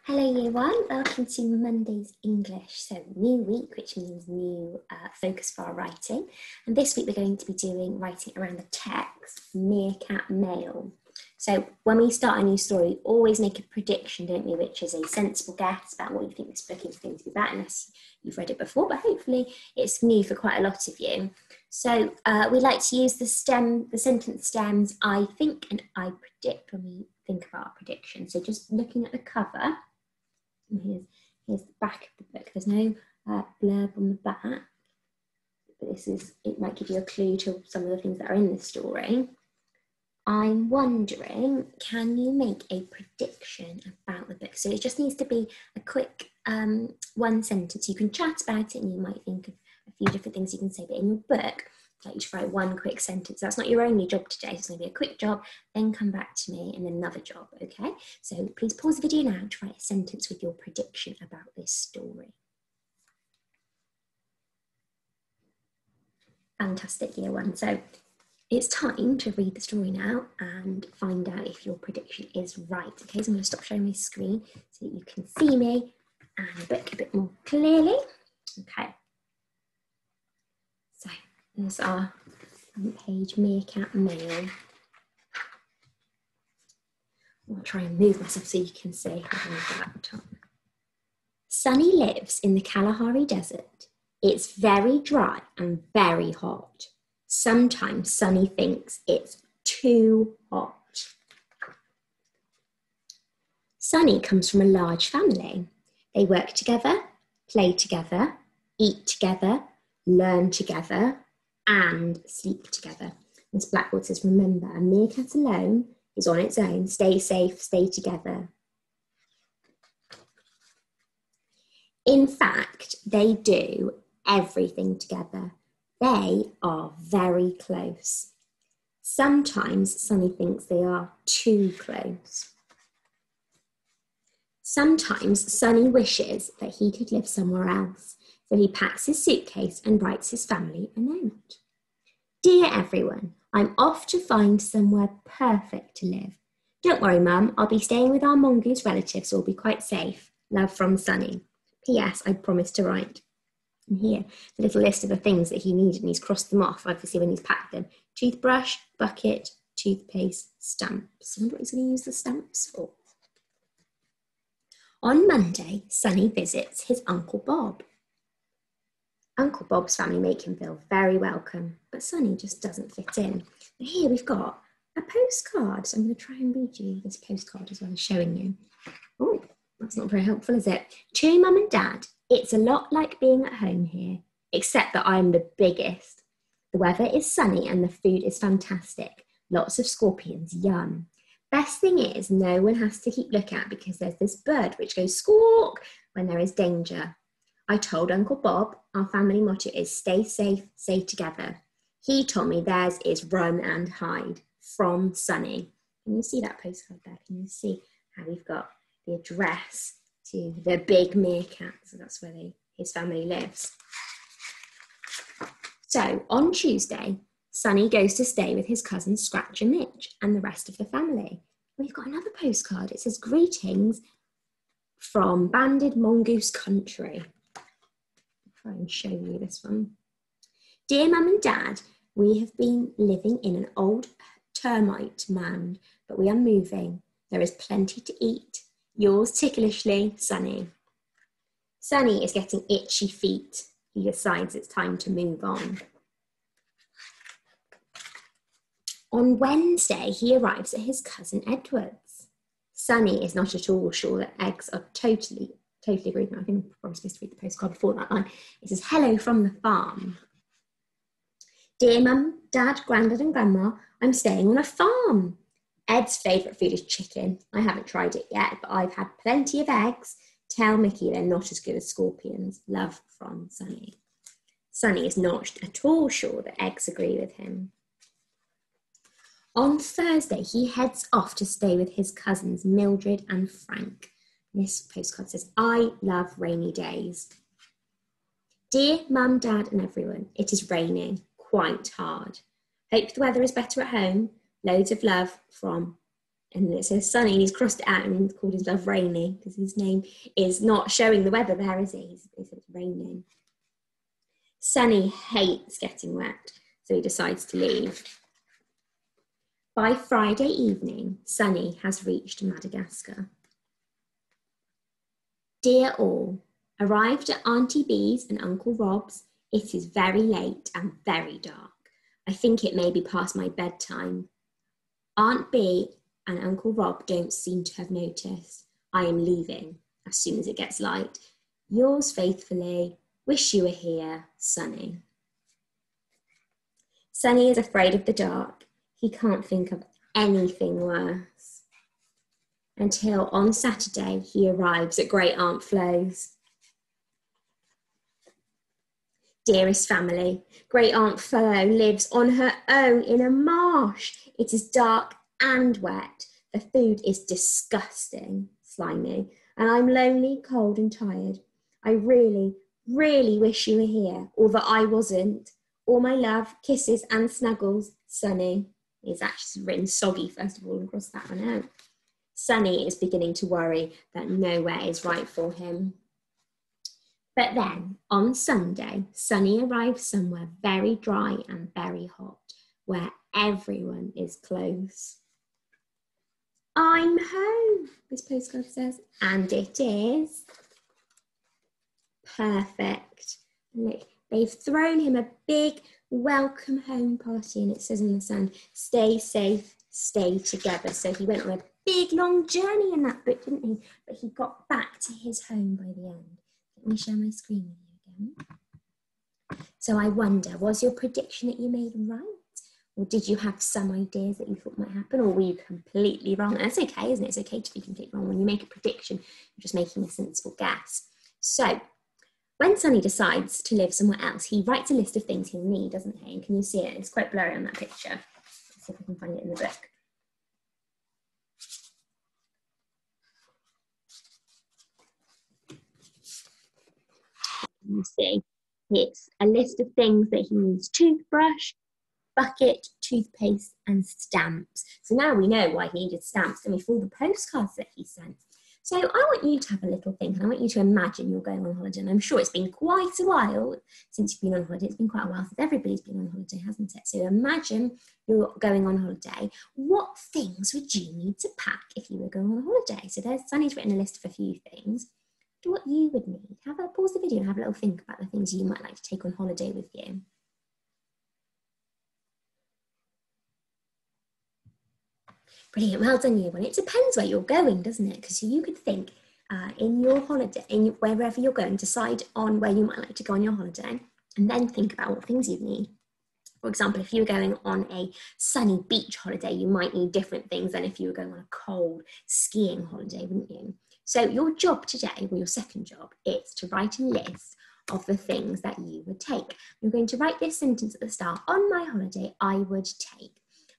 Hello Year 1, welcome to Monday's English. So new week, which means new focus for our writing. And this week we're going to be doing writing around the text, Meerkat Male. So when we start a new story, we always make a prediction, don't we, which is a sensible guess about what you think this book is going to be about, unless you've read it before, but hopefully it's new for quite a lot of you. So we like to use the sentence stems, I think and I predict when we think about our prediction. So just looking at the cover, and here's the back of the book. There's no blurb on the back, but it might give you a clue to some of the things that are in the story. I'm wondering, can you make a prediction about the book? So it just needs to be a quick one sentence. You can chat about it and you might think of a few different things you can say, but in your book, I'd like you to write one quick sentence. That's not your only job today, so it's going to be a quick job, then come back to me and then another job, okay? So please pause the video now to write a sentence with your prediction about this story. Fantastic, Year 1. So it's time to read the story now and find out if your prediction is right. Okay, so I'm going to stop showing my screen so that you can see me and the book a bit more clearly. Okay. So there's our front page, Meerkat Male. I'll try and move myself so you can see. Sunny lives in the Kalahari Desert. It's very dry and very hot. Sometimes Sunny thinks it's too hot. Sunny comes from a large family. They work together, play together, eat together, learn together, and sleep together. Miss Blackboard says, remember, a meerkat alone is on its own. Stay safe, stay together. In fact, they do everything together. They are very close. Sometimes Sunny thinks they are too close. Sometimes Sunny wishes that he could live somewhere else, so he packs his suitcase and writes his family a note. Dear everyone, I'm off to find somewhere perfect to live. Don't worry, Mum, I'll be staying with our mongoose relatives, so we'll be quite safe. Love from Sunny. P.S. I promise to write. And here, the little list of the things that he needed, and he's crossed them off, obviously, when he's packed them. Toothbrush, bucket, toothpaste, stamps. I wonder what he's going to use the stamps for. On Monday, Sunny visits his Uncle Bob. Uncle Bob's family make him feel very welcome, but Sunny just doesn't fit in. And here we've got a postcard. So I'm going to try and read you this postcard as well as showing you. Oh, that's not very helpful, is it? To Mum and Dad, it's a lot like being at home here, except that I'm the biggest. The weather is sunny and the food is fantastic. Lots of scorpions, yum. Best thing is, no one has to keep looking at because there's this bird which goes squawk when there is danger. I told Uncle Bob our family motto is stay safe, stay together. He told me theirs is run and hide, from Sunny. Can you see that postcard there? Can you see how we've got the address to the big meerkat? So that's where his family lives. So on Tuesday, Sunny goes to stay with his cousins Scratch and Mitch and the rest of the family. We've got another postcard. It says greetings from Banded Mongoose Country. I'll try and show you this one. Dear Mum and Dad, we have been living in an old termite mound, but we are moving. There is plenty to eat. Yours ticklishly, Sunny. Sunny is getting itchy feet. He decides it's time to move on. On Wednesday, he arrives at his cousin Edward's. Sunny is not at all sure that eggs are totally agreed. I think I'm probably supposed to read the postcard before that line. It says, hello from the farm. Dear Mum, Dad, Grandad and Grandma, I'm staying on a farm. Ed's favourite food is chicken. I haven't tried it yet, but I've had plenty of eggs. Tell Mickey they're not as good as scorpions. Love from Sunny. Sunny is not at all sure that eggs agree with him. On Thursday, he heads off to stay with his cousins Mildred and Frank. This postcard says, I love rainy days. Dear Mum, Dad and everyone, it is raining quite hard. Hope the weather is better at home. Loads of love from And it says sunny, and he's crossed it out and called himself rainy because his name is not showing the weather there, is it? He says it's raining. Sunny hates getting wet, so he decides to leave. By Friday evening, Sunny has reached Madagascar. Dear all, arrived at Auntie Bee's and Uncle Rob's. It is very late and very dark. I think it may be past my bedtime. Aunt Bee and Uncle Rob don't seem to have noticed. I am leaving as soon as it gets light. Yours faithfully, wish you were here, Sunny. Sunny is afraid of the dark. He can't think of anything worse. Until on Saturday, he arrives at Great Aunt Flo's. Dearest family, Great Aunt Flo lives on her own in a marsh. It is dark and wet. The food is disgusting, slimy, and I'm lonely, cold and tired. I really, really wish you were here, or that I wasn't. All my love, kisses and snuggles, Sunny. It's actually written soggy, first of all, and cross that one out. Sunny is beginning to worry that nowhere is right for him. But then, on Sunday, Sunny arrives somewhere very dry and very hot, where everyone is close. I'm home, this postcard says, and it is. Perfect. Look, they've thrown him a big welcome home party, and it says on the sand, stay safe, stay together. So he went on a big long journey in that book, didn't he? But he got back to his home by the end. Let me share my screen with you again. So I wonder, was your prediction that you made right? Or did you have some ideas that you thought might happen? Or were you completely wrong? And that's okay, isn't it? It's okay to be completely wrong. When you make a prediction, you're just making a sensible guess. So when Sunny decides to live somewhere else, he writes a list of things he'll need, doesn't he? And can you see it? It's quite blurry on that picture. Let's see if I can find it in the book. You see, it's a list of things that he needs: toothbrush, bucket, toothpaste and stamps. So now we know why he needed stamps, and we all the postcards that he sent. So I want you to have a little think, and I want you to imagine you're going on holiday. And I'm sure it's been quite a while since you've been on holiday. It's been quite a while since everybody's been on holiday, hasn't it? So imagine you're going on holiday. What things would you need to pack if you were going on holiday? So there's Sunny's written a list of a few things. What you would need. Pause the video and have a little think about the things you might like to take on holiday with you. Brilliant, well done you. Well, it depends where you're going, doesn't it? Because you could think in your holiday, wherever you're going, decide on where you might like to go on your holiday, and then think about what things you need. For example, if you were going on a sunny beach holiday, you might need different things than if you were going on a cold skiing holiday, wouldn't you? So your job today, or your second job, is to write a list of the things that you would take. You're going to write this sentence at the start: on my holiday, I would take.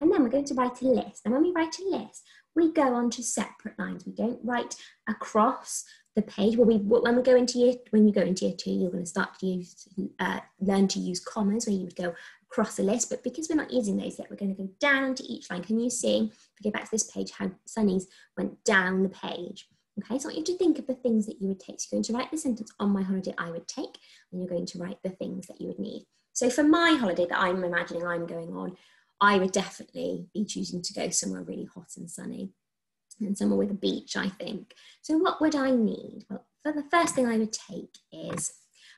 And then we're going to write a list. And when we write a list, we go on to separate lines. We don't write across the page. Well, when you go into year 2, you're going to start to learn to use commas, where you would go across a list. But because we're not using those yet, we're going to go down to each line. Can you see, if we go back to this page, how Sunny's went down the page? Okay, so I want you to think of the things that you would take. So you're going to write the sentence: on my holiday, I would take, and you're going to write the things that you would need. So for my holiday that I'm imagining I'm going on, I would definitely be choosing to go somewhere really hot and sunny, and somewhere with a beach, I think. So what would I need? Well, for the first thing I would take is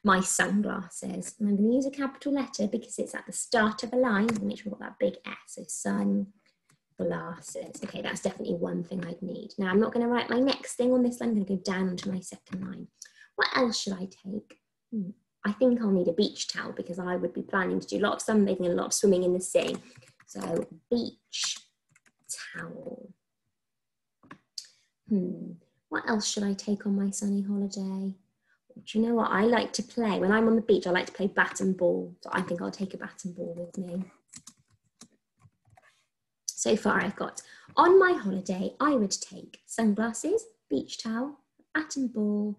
my sunglasses. And I'm going to use a capital letter because it's at the start of a line. I'm going to make sure I've got that big S, so sun. Glasses. Okay, that's definitely one thing I'd need. Now, I'm not going to write my next thing on this line. I'm going to go down onto my second line. What else should I take? I think I'll need a beach towel because I would be planning to do a lot of sunbathing and a lot of swimming in the sea. So, beach towel. What else should I take on my sunny holiday? Do you know what? I like to play. When I'm on the beach, I like to play bat and ball. So I think I'll take a bat and ball with me. So far I've got, on my holiday, I would take sunglasses, beach towel, bat and ball.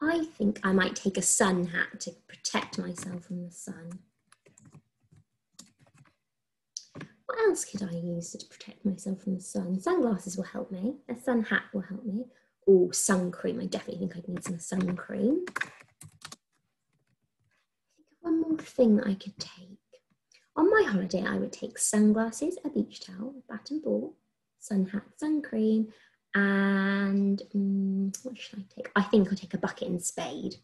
I think I might take a sun hat to protect myself from the sun. What else could I use to protect myself from the sun? Sunglasses will help me. A sun hat will help me. Oh, sun cream. I definitely think I'd need some sun cream. One more thing that I could take. On my holiday, I would take sunglasses, a beach towel, a bat and ball, sun hat, sun cream, and what should I take? I think I'll take a bucket and spade.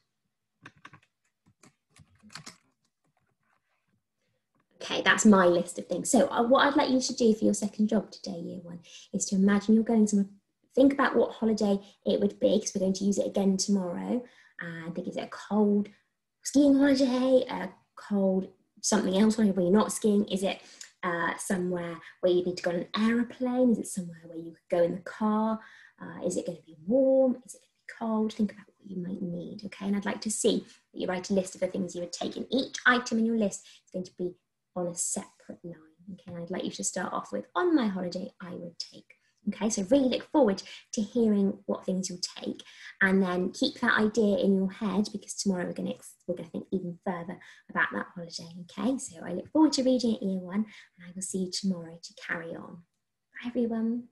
Okay, that's my list of things. So what I'd like you to do for your second job today, year one, is to imagine you're going somewhere. Think about what holiday it would be, because we're going to use it again tomorrow. And think, is it a cold skiing holiday, a cold something else where you're not skiing? Is it somewhere where you need to go on an aeroplane? Is it somewhere where you could go in the car? Is it going to be warm? Is it going to be cold? Think about what you might need, okay? And I'd like to see that you write a list of the things you would take, and each item in your list is going to be on a separate line, okay? And I'd like you to start off with, on my holiday, I would take. Okay, so really look forward to hearing what things you'll take, and then keep that idea in your head, because tomorrow we're going to think even further about that holiday. Okay, so I look forward to reading it, year one, and I will see you tomorrow to carry on. Bye everyone.